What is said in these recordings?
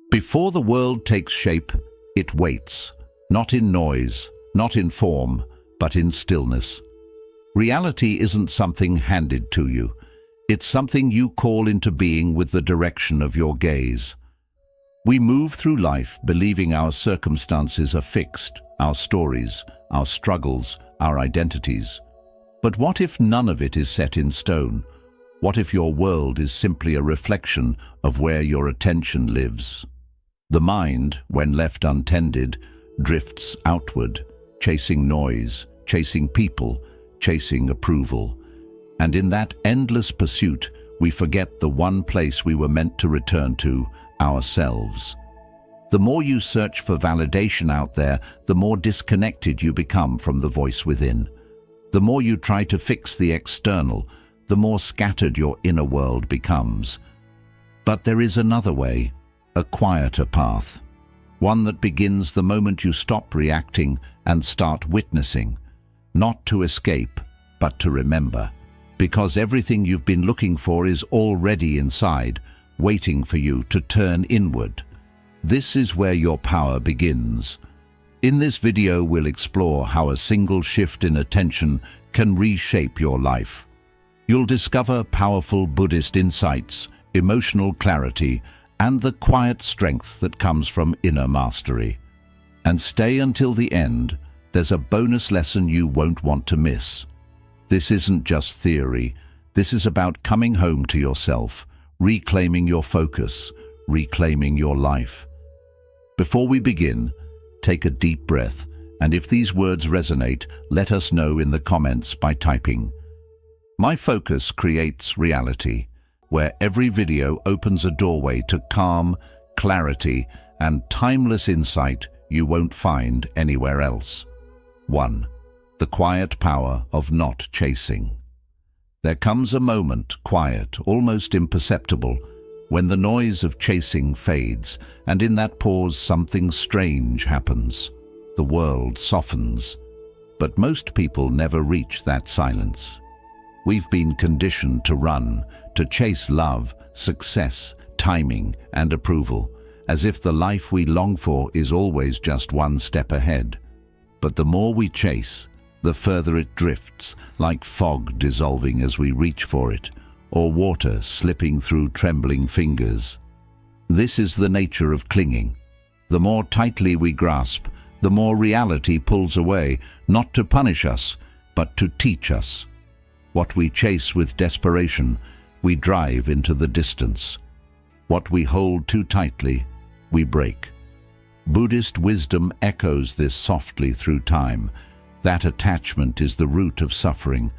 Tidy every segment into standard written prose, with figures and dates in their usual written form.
Before the world takes shape, it waits, not in noise, not in form, but in stillness. Reality isn't something handed to you. It's something you call into being with the direction of your gaze. We move through life believing our circumstances are fixed, our stories, our struggles, our identities. But what if none of it is set in stone? What if your world is simply a reflection of where your attention lives? The mind, when left untended, drifts outward, chasing noise, chasing people, chasing approval. And in that endless pursuit, we forget the one place we were meant to return to, ourselves. The more you search for validation out there, the more disconnected you become from the voice within. The more you try to fix the external, the more scattered your inner world becomes. But there is another way, a quieter path. One that begins the moment you stop reacting and start witnessing. Not to escape, but to remember. Because everything you've been looking for is already inside, waiting for you to turn inward. This is where your power begins. In this video, we'll explore how a single shift in attention can reshape your life. You'll discover powerful Buddhist insights, emotional clarity, and the quiet strength that comes from inner mastery. And stay until the end. There's a bonus lesson you won't want to miss. This isn't just theory. This is about coming home to yourself, reclaiming your focus, reclaiming your life. Before we begin, take a deep breath, and if these words resonate, let us know in the comments by typing. My focus creates reality, where every video opens a doorway to calm, clarity, and timeless insight you won't find anywhere else. 1. The quiet power of not chasing. There comes a moment, quiet, almost imperceptible, when the noise of chasing fades, and in that pause something strange happens. The world softens. But most people never reach that silence. We've been conditioned to run, to chase love, success, timing, and approval, as if the life we long for is always just one step ahead. But the more we chase, the further it drifts, like fog dissolving as we reach for it, or water slipping through trembling fingers. This is the nature of clinging. The more tightly we grasp, the more reality pulls away, not to punish us, but to teach us. What we chase with desperation, we drive into the distance. What we hold too tightly, we break. Buddhist wisdom echoes this softly through time. That attachment is the root of suffering.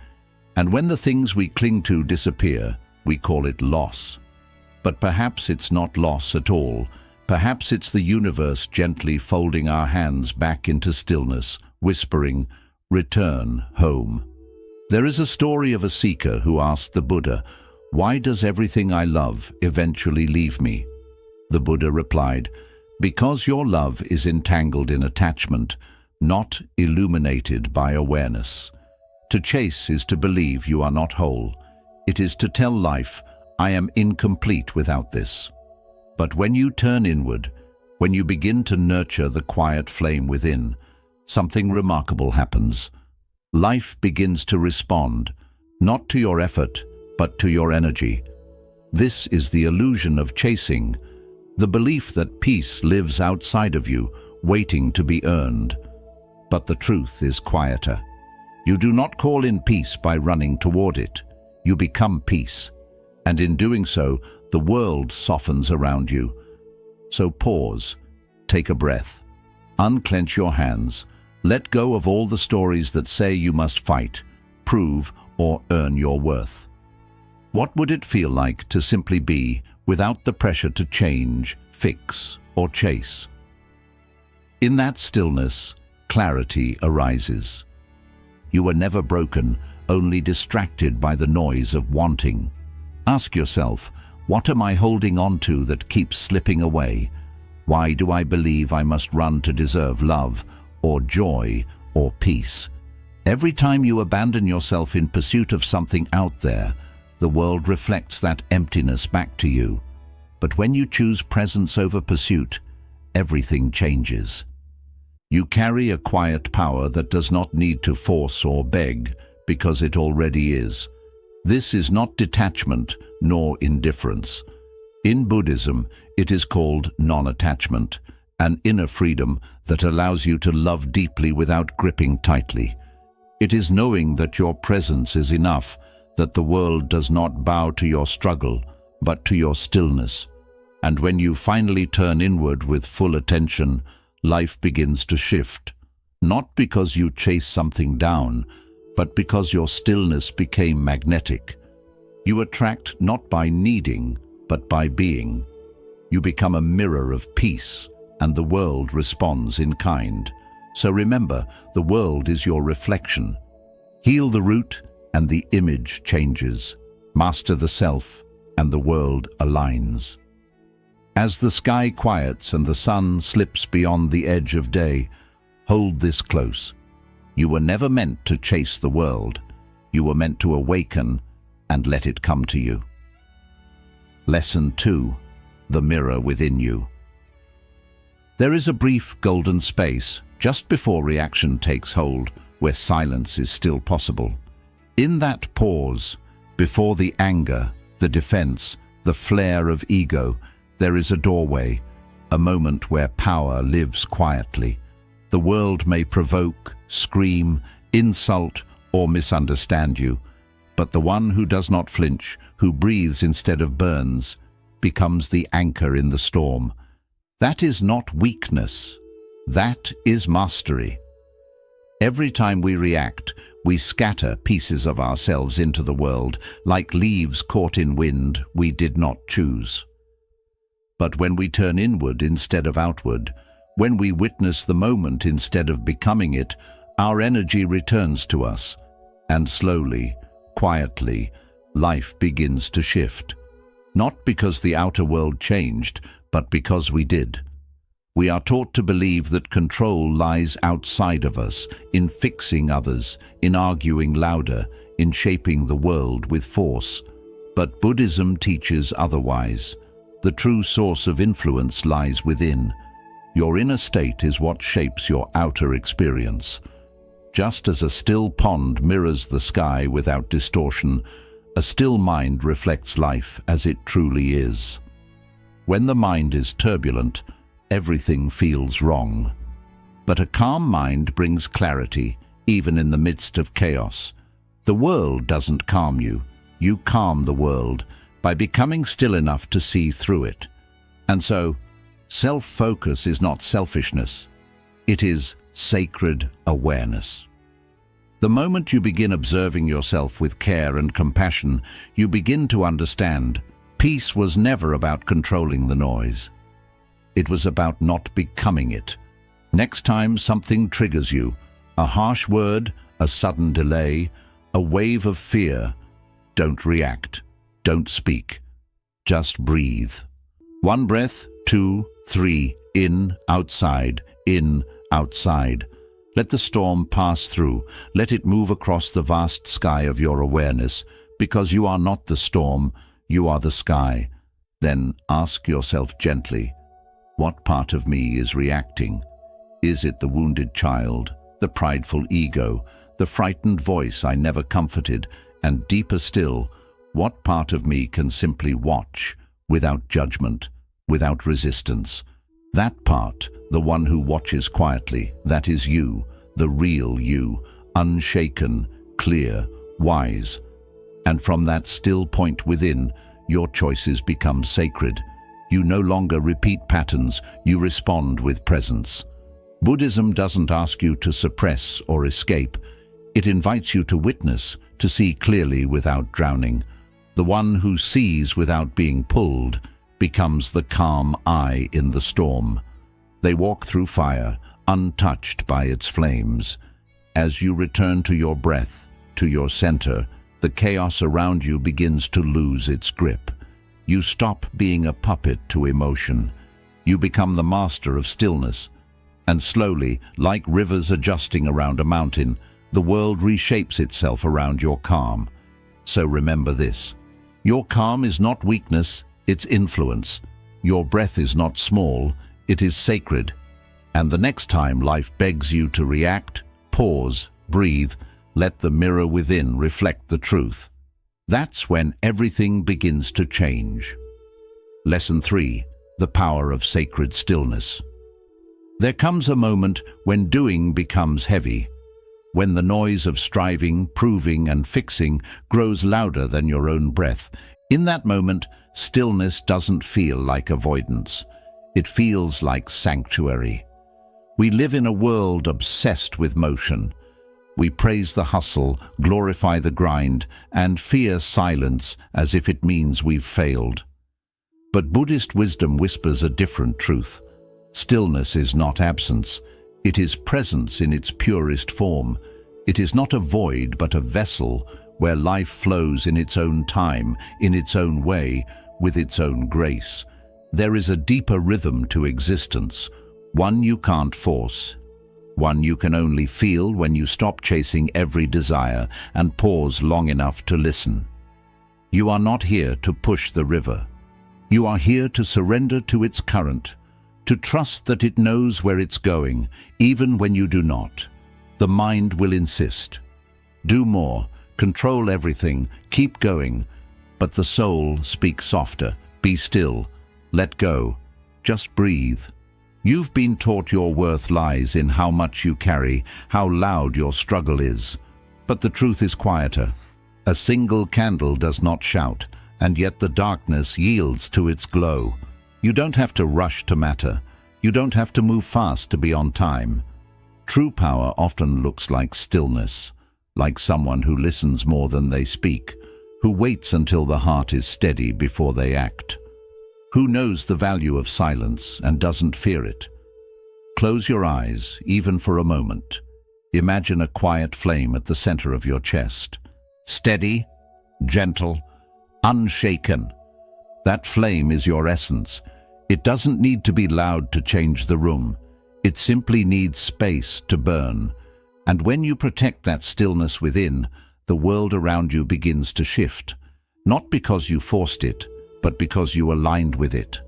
And when the things we cling to disappear, we call it loss. But perhaps it's not loss at all. Perhaps it's the universe gently folding our hands back into stillness, whispering, "Return home." There is a story of a seeker who asked the Buddha, "Why does everything I love eventually leave me?" The Buddha replied, "Because your love is entangled in attachment, not illuminated by awareness. To chase is to believe you are not whole. It is to tell life, I am incomplete without this. But when you turn inward, when you begin to nurture the quiet flame within, something remarkable happens. Life begins to respond, not to your effort, but to your energy. This is the illusion of chasing, the belief that peace lives outside of you, waiting to be earned. But the truth is quieter. You do not call in peace by running toward it. You become peace. And in doing so, the world softens around you. So pause, take a breath, unclench your hands, let go of all the stories that say you must fight, prove, or earn your worth. What would it feel like to simply be, without the pressure to change, fix, or chase? In that stillness, clarity arises. You were never broken, only distracted by the noise of wanting. Ask yourself, what am I holding on to that keeps slipping away? Why do I believe I must run to deserve love, or joy, or peace? Every time you abandon yourself in pursuit of something out there, the world reflects that emptiness back to you. But when you choose presence over pursuit, everything changes. You carry a quiet power that does not need to force or beg, because it already is. This is not detachment nor indifference. In Buddhism, it is called non-attachment, an inner freedom that allows you to love deeply without gripping tightly. It is knowing that your presence is enough, that the world does not bow to your struggle, but to your stillness. And when you finally turn inward with full attention, life begins to shift, not because you chase something down, but because your stillness became magnetic. You attract not by needing, but by being. You become a mirror of peace, and the world responds in kind. So remember, the world is your reflection. Heal the root, and the image changes. Master the self, and the world aligns. As the sky quiets and the sun slips beyond the edge of day, hold this close. You were never meant to chase the world. You were meant to awaken and let it come to you. Lesson 2. The mirror within you. There is a brief golden space just before reaction takes hold, where silence is still possible. In that pause, before the anger, the defense, the flare of ego, there is a doorway, a moment where power lives quietly. The world may provoke, scream, insult, or misunderstand you, but the one who does not flinch, who breathes instead of burns, becomes the anchor in the storm. That is not weakness. That is mastery. Every time we react, we scatter pieces of ourselves into the world, like leaves caught in wind we did not choose. But when we turn inward instead of outward, when we witness the moment instead of becoming it, our energy returns to us, and slowly, quietly, life begins to shift. Not because the outer world changed, but because we did. We are taught to believe that control lies outside of us, in fixing others, in arguing louder, in shaping the world with force. But Buddhism teaches otherwise. The true source of influence lies within. Your inner state is what shapes your outer experience. Just as a still pond mirrors the sky without distortion, a still mind reflects life as it truly is. When the mind is turbulent, everything feels wrong. But a calm mind brings clarity, even in the midst of chaos. The world doesn't calm you. You calm the world by becoming still enough to see through it. And so, self-focus is not selfishness. It is sacred awareness. The moment you begin observing yourself with care and compassion, you begin to understand peace was never about controlling the noise. It was about not becoming it. Next time something triggers you, a harsh word, a sudden delay, a wave of fear, don't react. Don't speak. Just breathe. 1 breath, 2, 3, in, outside, in, outside. Let the storm pass through. Let it move across the vast sky of your awareness, because you are not the storm, you are the sky. Then ask yourself gently, what part of me is reacting? Is it the wounded child, the prideful ego, the frightened voice I never comforted, and deeper still, what part of me can simply watch, without judgment, without resistance? That part, the one who watches quietly, that is you, the real you, unshaken, clear, wise. And from that still point within, your choices become sacred. You no longer repeat patterns, you respond with presence. Buddhism doesn't ask you to suppress or escape. It invites you to witness, to see clearly without drowning. The one who sees without being pulled becomes the calm eye in the storm. They walk through fire, untouched by its flames. As you return to your breath, to your center, the chaos around you begins to lose its grip. You stop being a puppet to emotion. You become the master of stillness. And slowly, like rivers adjusting around a mountain, the world reshapes itself around your calm. So remember this. Your calm is not weakness, its influence. Your breath is not small, it is sacred. And the next time life begs you to react, pause, breathe, let the mirror within reflect the truth. That's when everything begins to change. Lesson 3. The power of sacred stillness. There comes a moment when doing becomes heavy, when the noise of striving, proving, and fixing grows louder than your own breath. In that moment, stillness doesn't feel like avoidance. It feels like sanctuary. We live in a world obsessed with motion. We praise the hustle, glorify the grind, and fear silence as if it means we've failed. But Buddhist wisdom whispers a different truth. Stillness is not absence. It is presence in its purest form. It is not a void but a vessel where life flows in its own time, in its own way, with its own grace. There is a deeper rhythm to existence, one you can't force, one you can only feel when you stop chasing every desire and pause long enough to listen. You are not here to push the river. You are here to surrender to its current, to trust that it knows where it's going, even when you do not. The mind will insist. Do more, control everything, keep going. But the soul speaks softer. Be still, let go, just breathe. You've been taught your worth lies in how much you carry, how loud your struggle is. But the truth is quieter. A single candle does not shout, and yet the darkness yields to its glow. You don't have to rush to matter. You don't have to move fast to be on time. True power often looks like stillness, like someone who listens more than they speak, who waits until the heart is steady before they act, who knows the value of silence and doesn't fear it. Close your eyes, even for a moment. Imagine a quiet flame at the center of your chest. Steady, gentle, unshaken. That flame is your essence. It doesn't need to be loud to change the room. It simply needs space to burn. And when you protect that stillness within, the world around you begins to shift. Not because you forced it, but because you aligned with it.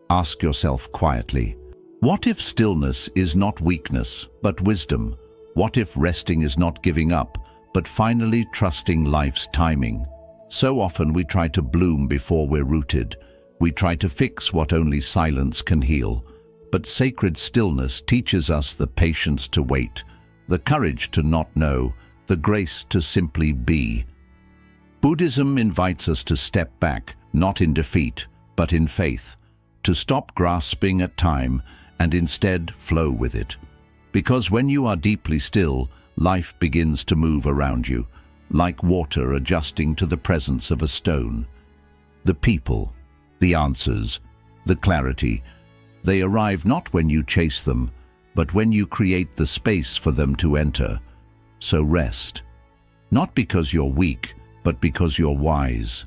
Ask yourself quietly, what if stillness is not weakness, but wisdom? What if resting is not giving up, but finally trusting life's timing? So often we try to bloom before we're rooted. We try to fix what only silence can heal. But sacred stillness teaches us the patience to wait, the courage to not know, the grace to simply be. Buddhism invites us to step back, not in defeat, but in faith, to stop grasping at time and instead flow with it. Because when you are deeply still, life begins to move around you, like water adjusting to the presence of a stone. The people, the answers, the clarity, they arrive not when you chase them, but when you create the space for them to enter. So rest, not because you're weak, but because you're wise.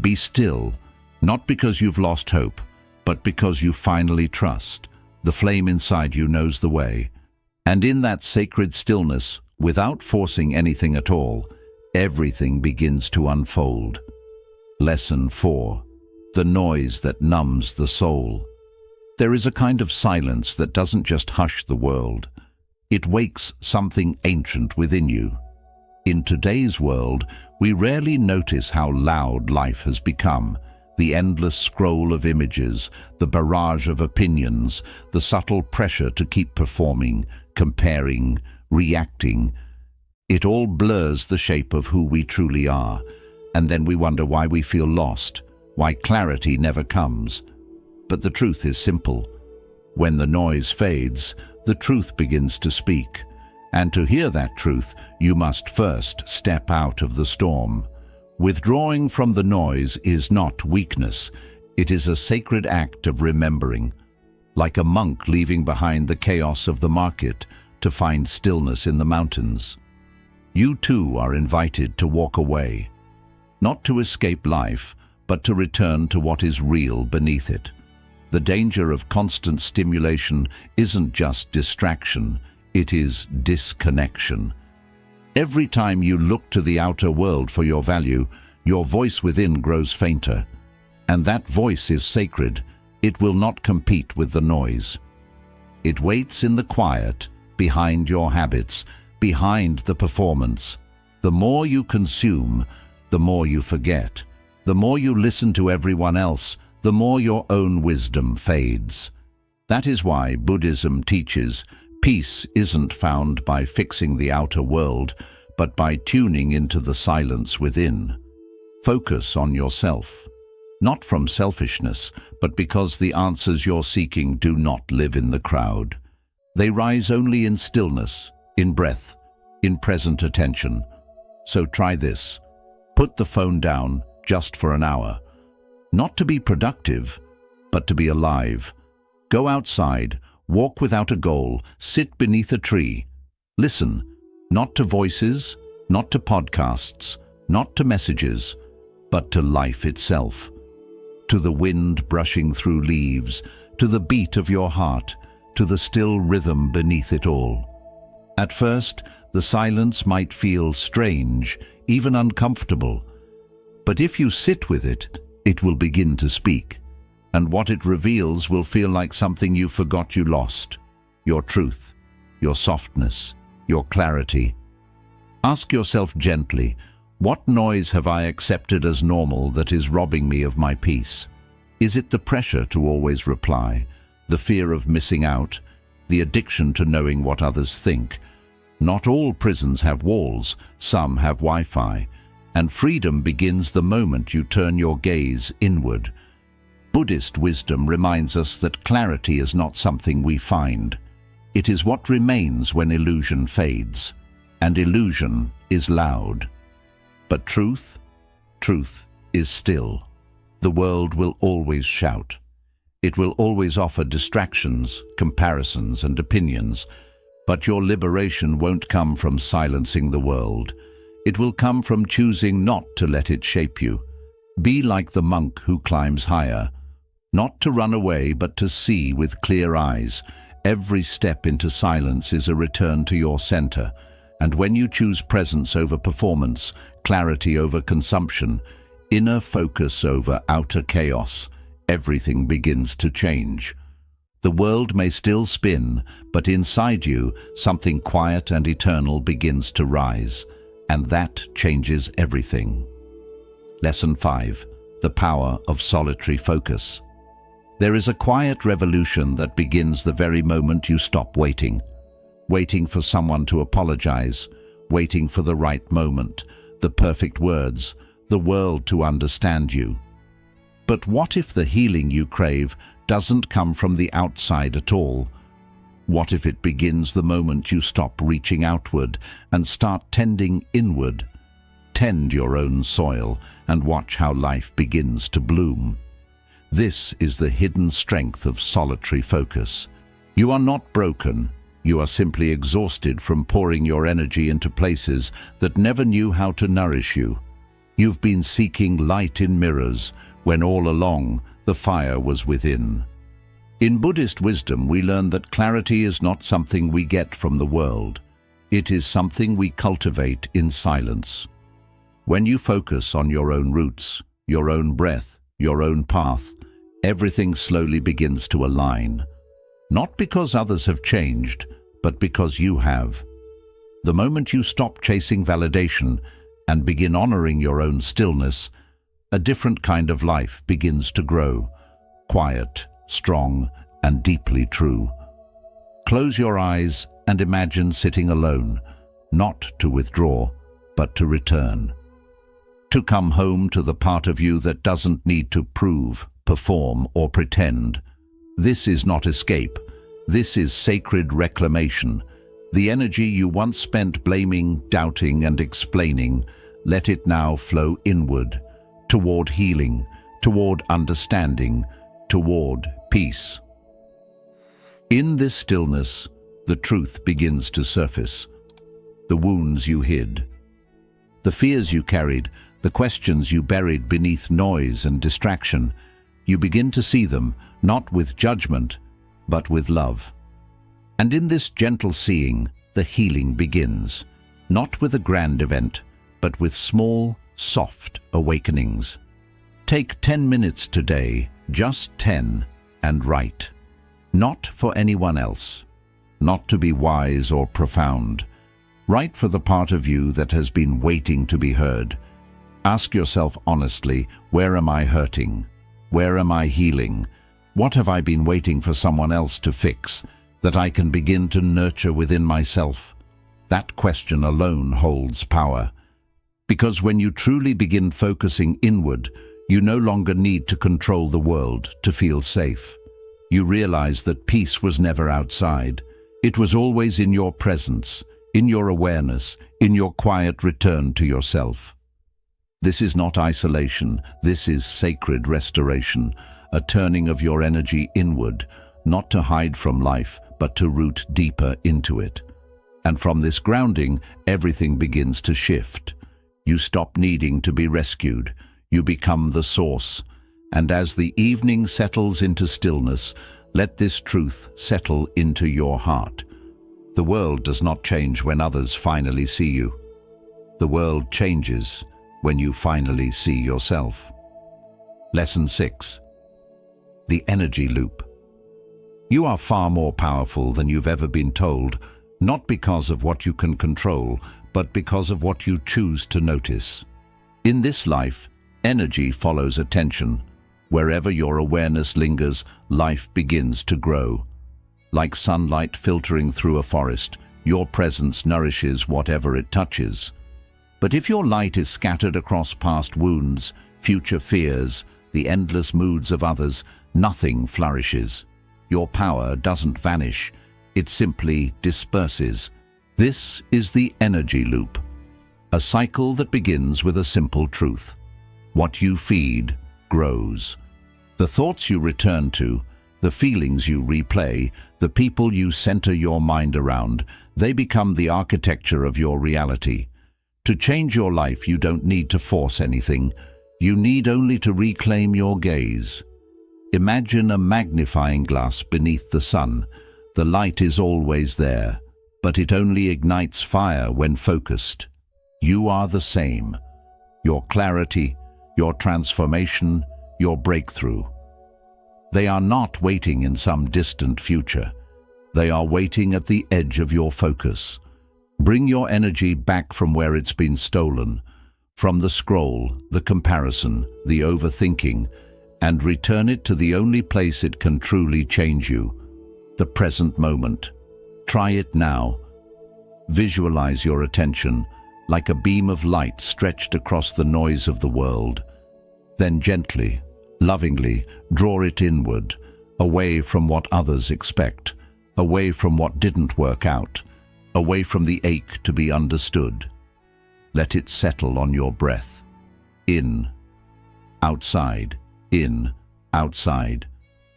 Be still, not because you've lost hope, but because you finally trust. The flame inside you knows the way. And in that sacred stillness, without forcing anything at all, everything begins to unfold. Lesson 4. The noise that numbs the soul. There is a kind of silence that doesn't just hush the world. It wakes something ancient within you. In today's world, we rarely notice how loud life has become. The endless scroll of images, the barrage of opinions, the subtle pressure to keep performing, comparing, reacting. It all blurs the shape of who we truly are, and then we wonder why we feel lost, why clarity never comes. But the truth is simple. When the noise fades, the truth begins to speak. And to hear that truth, you must first step out of the storm. Withdrawing from the noise is not weakness. It is a sacred act of remembering, like a monk leaving behind the chaos of the market to find stillness in the mountains. You too are invited to walk away, not to escape life, but to return to what is real beneath it. The danger of constant stimulation isn't just distraction, it is disconnection. Every time you look to the outer world for your value, your voice within grows fainter. And that voice is sacred. It will not compete with the noise. It waits in the quiet, behind your habits, behind the performance. The more you consume, the more you forget. The more you listen to everyone else, the more your own wisdom fades. That is why Buddhism teaches peace isn't found by fixing the outer world, but by tuning into the silence within. Focus on yourself. Not from selfishness, but because the answers you're seeking do not live in the crowd. They rise only in stillness, in breath, in present attention. So try this. Put the phone down just for an hour. Not to be productive, but to be alive. Go outside, walk without a goal, sit beneath a tree. Listen, not to voices, not to podcasts, not to messages, but to life itself. To the wind brushing through leaves, to the beat of your heart, to the still rhythm beneath it all. At first, the silence might feel strange, even uncomfortable. But if you sit with it, it will begin to speak. And what it reveals will feel like something you forgot you lost. Your truth, your softness, your clarity. Ask yourself gently, what noise have I accepted as normal that is robbing me of my peace? Is it the pressure to always reply, the fear of missing out, the addiction to knowing what others think? Not all prisons have walls, some have Wi-Fi, and freedom begins the moment you turn your gaze inward. Buddhist wisdom reminds us that clarity is not something we find. It is what remains when illusion fades, and illusion is loud. But truth is still. The world will always shout. It will always offer distractions, comparisons, and opinions. But your liberation won't come from silencing the world. It will come from choosing not to let it shape you. Be like the monk who climbs higher. Not to run away, but to see with clear eyes. Every step into silence is a return to your center. And when you choose presence over performance, clarity over consumption, inner focus over outer chaos, everything begins to change. The world may still spin, but inside you, something quiet and eternal begins to rise, and that changes everything. Lesson 5. The power of solitary focus. There is a quiet revolution that begins the very moment you stop waiting. Waiting for someone to apologize, waiting for the right moment, the perfect words, the world to understand you. But what if the healing you crave doesn't come from the outside at all? What if it begins the moment you stop reaching outward and start tending inward? Tend your own soil and watch how life begins to bloom. This is the hidden strength of solitary focus. You are not broken. You are simply exhausted from pouring your energy into places that never knew how to nourish you. You've been seeking light in mirrors, when all along the fire was within. In Buddhist wisdom, we learn that clarity is not something we get from the world. It is something we cultivate in silence. When you focus on your own roots, your own breath, your own path, everything slowly begins to align. Not because others have changed, but because you have. The moment you stop chasing validation and begin honoring your own stillness, a different kind of life begins to grow, quiet, strong, and deeply true. Close your eyes and imagine sitting alone, not to withdraw, but to return. To come home to the part of you that doesn't need to prove, perform, or pretend. This is not escape. This is sacred reclamation. The energy you once spent blaming, doubting, and explaining, let it now flow inward, toward healing, toward understanding, toward peace. In this stillness, the truth begins to surface. The wounds you hid, the fears you carried, the questions you buried beneath noise and distraction, you begin to see them, not with judgment, but with love. And in this gentle seeing, the healing begins, not with a grand event, but with small, soft awakenings. Take 10 minutes today, just 10, and write. Not for anyone else, not to be wise or profound. Write for the part of you that has been waiting to be heard. Ask yourself honestly, where am I hurting? Where am I healing? What have I been waiting for someone else to fix that I can begin to nurture within myself? That question alone holds power. Because when you truly begin focusing inward, you no longer need to control the world to feel safe. You realize that peace was never outside. It was always in your presence, in your awareness, in your quiet return to yourself. This is not isolation, this is sacred restoration, a turning of your energy inward, not to hide from life, but to root deeper into it. And from this grounding, everything begins to shift. You stop needing to be rescued. You become the source. And as the evening settles into stillness, let this truth settle into your heart. The world does not change when others finally see you. The world changes when you finally see yourself. Lesson 6. The energy loop. You are far more powerful than you've ever been told, not because of what you can control, but because of what you choose to notice. In this life, energy follows attention. Wherever your awareness lingers, life begins to grow. Like sunlight filtering through a forest, your presence nourishes whatever it touches. But if your light is scattered across past wounds, future fears, the endless moods of others, nothing flourishes. Your power doesn't vanish, it simply disperses. This is the energy loop, a cycle that begins with a simple truth. What you feed grows. The thoughts you return to, the feelings you replay, the people you center your mind around, they become the architecture of your reality. To change your life, you don't need to force anything. You need only to reclaim your gaze. Imagine a magnifying glass beneath the sun. The light is always there, but it only ignites fire when focused. You are the same. Your clarity, your transformation, your breakthrough. They are not waiting in some distant future. They are waiting at the edge of your focus. Bring your energy back from where it's been stolen, from the scroll, the comparison, the overthinking, and return it to the only place it can truly change you, the present moment. Try it now. Visualize your attention like a beam of light stretched across the noise of the world. Then gently, lovingly, draw it inward, away from what others expect, away from what didn't work out, away from the ache to be understood. Let it settle on your breath. In, outside, in, outside.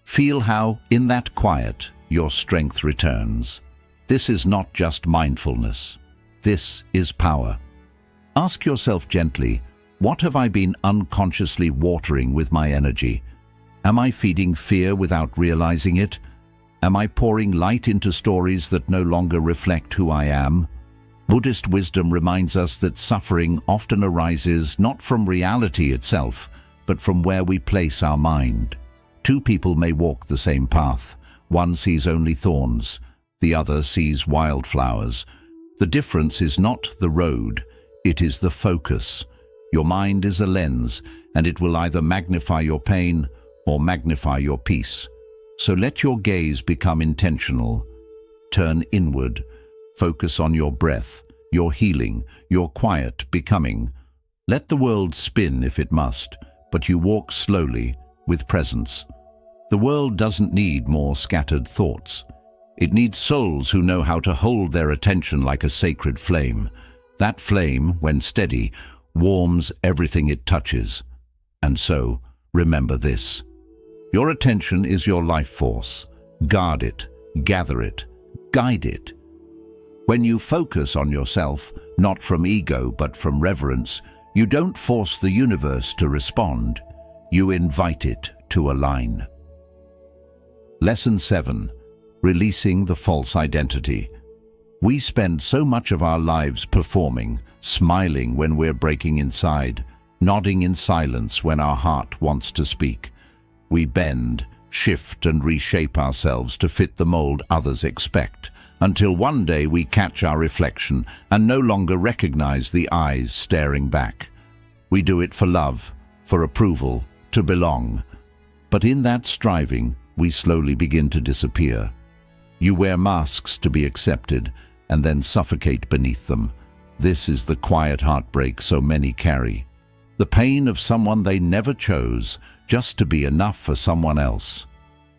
Feel how, in that quiet, your strength returns. This is not just mindfulness. This is power. Ask yourself gently, what have I been unconsciously watering with my energy? Am I feeding fear without realizing it? Am I pouring light into stories that no longer reflect who I am? Buddhist wisdom reminds us that suffering often arises not from reality itself, but from where we place our mind. Two people may walk the same path. One sees only thorns, the other sees wildflowers. The difference is not the road, it is the focus. Your mind is a lens, and it will either magnify your pain or magnify your peace. So let your gaze become intentional. Turn inward. Focus on your breath, your healing, your quiet becoming. Let the world spin if it must, but you walk slowly, with presence. The world doesn't need more scattered thoughts. It needs souls who know how to hold their attention like a sacred flame. That flame, when steady, warms everything it touches. And so, remember this. Your attention is your life force. Guard it, gather it, guide it. When you focus on yourself, not from ego but from reverence, you don't force the universe to respond. You invite it to align. Lesson 7. Releasing the false identity. We spend so much of our lives performing, smiling when we're breaking inside, nodding in silence when our heart wants to speak. We bend, shift and reshape ourselves to fit the mold others expect, until one day we catch our reflection and no longer recognize the eyes staring back. We do it for love, for approval, to belong. But in that striving, we slowly begin to disappear. You wear masks to be accepted and then suffocate beneath them. This is the quiet heartbreak so many carry. The pain of someone they never chose, just to be enough for someone else.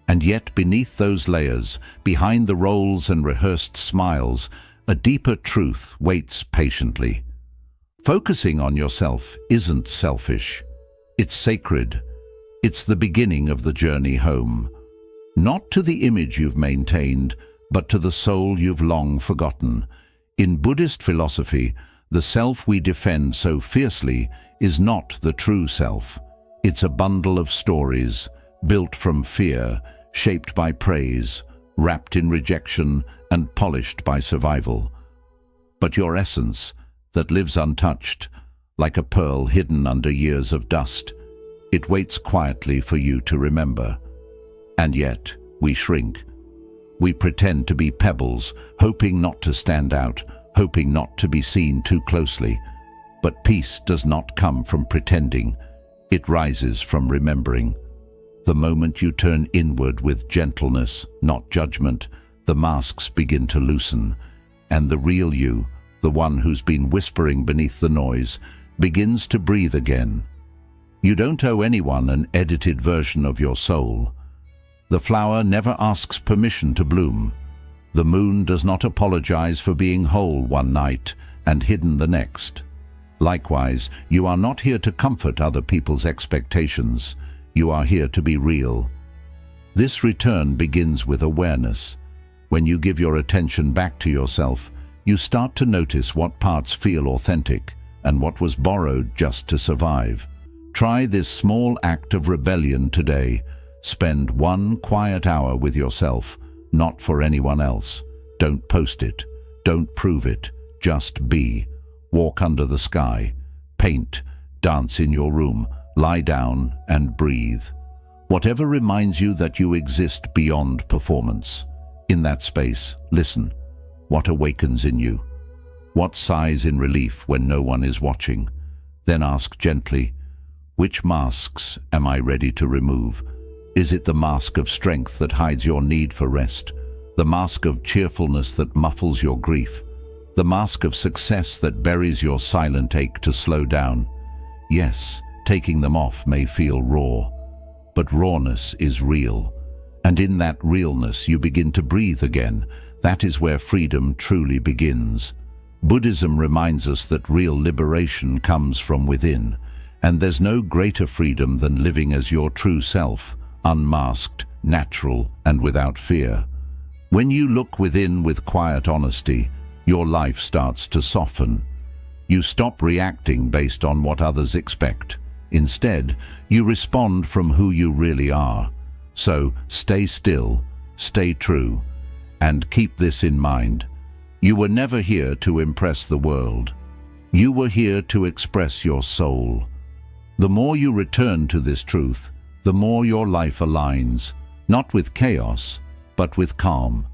And yet beneath those layers, behind the roles and rehearsed smiles, a deeper truth waits patiently. Focusing on yourself isn't selfish. It's sacred. It's the beginning of the journey home. Not to the image you've maintained, but to the soul you've long forgotten. In Buddhist philosophy, the self we defend so fiercely is not the true self. It's a bundle of stories, built from fear, shaped by praise, wrapped in rejection, and polished by survival. But your essence, that lives untouched, like a pearl hidden under years of dust, it waits quietly for you to remember. And yet, we shrink. We pretend to be pebbles, hoping not to stand out, hoping not to be seen too closely. But peace does not come from pretending. It rises from remembering. The moment you turn inward with gentleness, not judgment, the masks begin to loosen, and the real you, the one who's been whispering beneath the noise, begins to breathe again. You don't owe anyone an edited version of your soul. The flower never asks permission to bloom. The moon does not apologize for being whole one night and hidden the next. Likewise, you are not here to comfort other people's expectations. You are here to be real. This return begins with awareness. When you give your attention back to yourself, you start to notice what parts feel authentic and what was borrowed just to survive. Try this small act of rebellion today. Spend 1 quiet hour with yourself, not for anyone else. Don't post it. Don't prove it. Just be. Walk under the sky. Paint. Dance in your room. Lie down and breathe. Whatever reminds you that you exist beyond performance. In that space, listen. What awakens in you? What sighs in relief when no one is watching? Then ask gently, which masks am I ready to remove? Is it the mask of strength that hides your need for rest? The mask of cheerfulness that muffles your grief? The mask of success that buries your silent ache to slow down? Yes, taking them off may feel raw, but rawness is real. And in that realness you begin to breathe again. That is where freedom truly begins. Buddhism reminds us that real liberation comes from within, and there's no greater freedom than living as your true self, unmasked, natural, and without fear. When you look within with quiet honesty, your life starts to soften. You stop reacting based on what others expect. Instead, you respond from who you really are. So stay still, stay true, and keep this in mind. You were never here to impress the world. You were here to express your soul. The more you return to this truth, the more your life aligns, not with chaos, but with calm.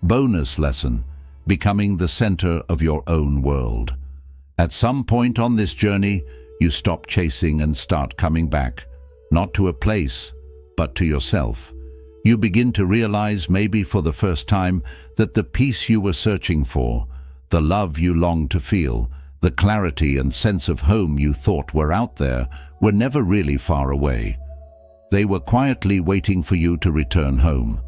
Bonus lesson: becoming the center of your own world. At some point on this journey, you stop chasing and start coming back, not to a place, but to yourself. You begin to realize, maybe for the first time, that the peace you were searching for, the love you longed to feel, the clarity and sense of home you thought were out there, were never really far away. They were quietly waiting for you to return home.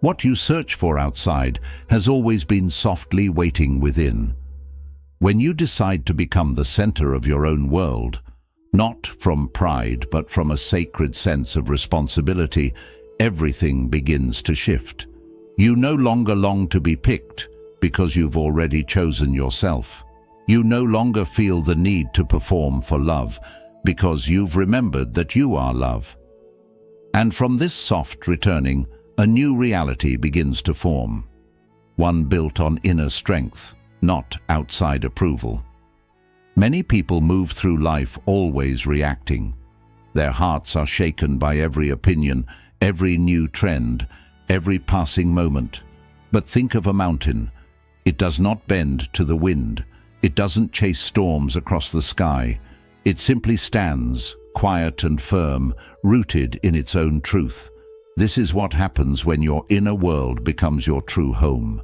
What you search for outside has always been softly waiting within. When you decide to become the center of your own world, not from pride but from a sacred sense of responsibility, everything begins to shift. You no longer long to be picked because you've already chosen yourself. You no longer feel the need to perform for love because you've remembered that you are love. And from this soft returning, a new reality begins to form. One built on inner strength, not outside approval. Many people move through life always reacting. Their hearts are shaken by every opinion, every new trend, every passing moment. But think of a mountain. It does not bend to the wind. It doesn't chase storms across the sky. It simply stands, quiet and firm, rooted in its own truth. This is what happens when your inner world becomes your true home.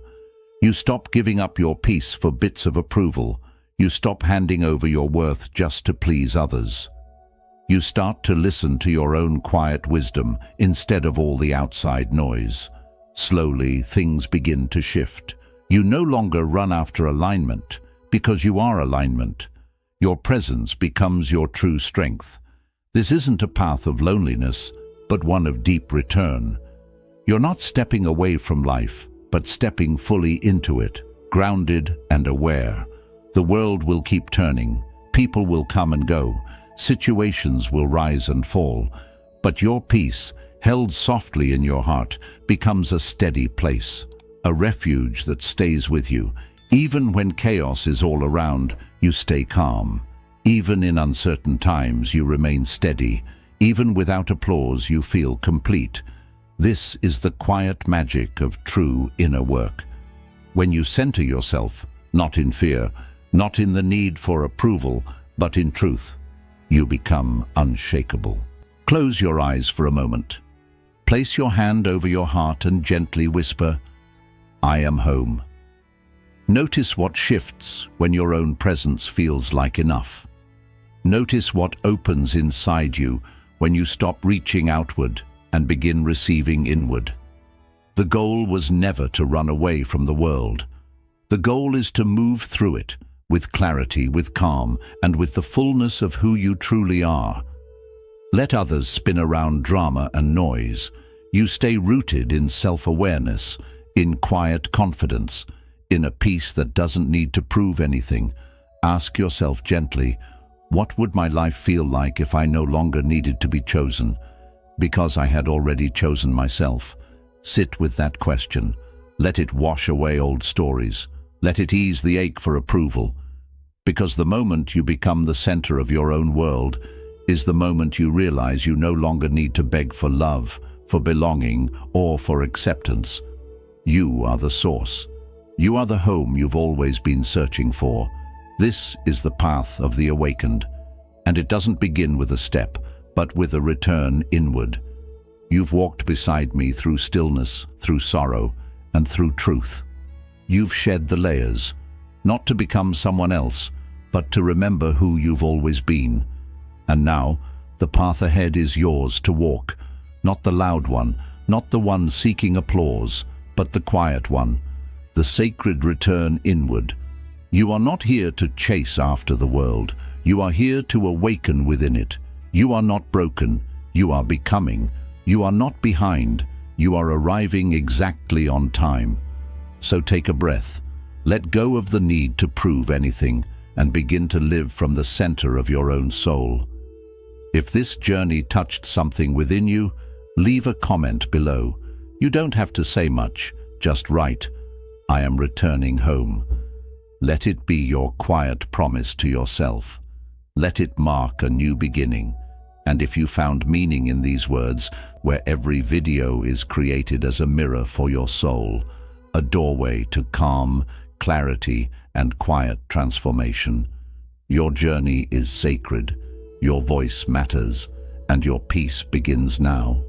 You stop giving up your peace for bits of approval. You stop handing over your worth just to please others. You start to listen to your own quiet wisdom instead of all the outside noise. Slowly, things begin to shift. You no longer run after alignment, because you are alignment. Your presence becomes your true strength. This isn't a path of loneliness, but one of deep return. You're not stepping away from life, but stepping fully into it, grounded and aware. The world will keep turning, people will come and go, situations will rise and fall, but your peace, held softly in your heart, becomes a steady place, a refuge that stays with you. Even when chaos is all around, you stay calm. Even in uncertain times, you remain steady. Even without applause, you feel complete. This is the quiet magic of true inner work. When you center yourself, not in fear, not in the need for approval, but in truth, you become unshakable. Close your eyes for a moment. Place your hand over your heart and gently whisper, "I am home." Notice what shifts when your own presence feels like enough. Notice what opens inside you when you stop reaching outward and begin receiving inward. The goal was never to run away from the world. The goal is to move through it with clarity, with calm, and with the fullness of who you truly are. Let others spin around drama and noise. You stay rooted in self-awareness, in quiet confidence, in a peace that doesn't need to prove anything. Ask yourself gently, what would my life feel like if I no longer needed to be chosen, because I had already chosen myself? Sit with that question. Let it wash away old stories. Let it ease the ache for approval. Because the moment you become the center of your own world is the moment you realize you no longer need to beg for love, for belonging, or for acceptance. You are the source. You are the home you've always been searching for. This is the path of the awakened, and it doesn't begin with a step, but with a return inward. You've walked beside me through stillness, through sorrow, and through truth. You've shed the layers, not to become someone else, but to remember who you've always been. And now, the path ahead is yours to walk, not the loud one, not the one seeking applause, but the quiet one, the sacred return inward. You are not here to chase after the world. You are here to awaken within it. You are not broken. You are becoming. You are not behind. You are arriving exactly on time. So take a breath. Let go of the need to prove anything and begin to live from the center of your own soul. If this journey touched something within you, leave a comment below. You don't have to say much, just write, "I am returning home." Let it be your quiet promise to yourself. Let it mark a new beginning. And if you found meaning in these words, where every video is created as a mirror for your soul, a doorway to calm, clarity, and quiet transformation, your journey is sacred, your voice matters, and your peace begins now.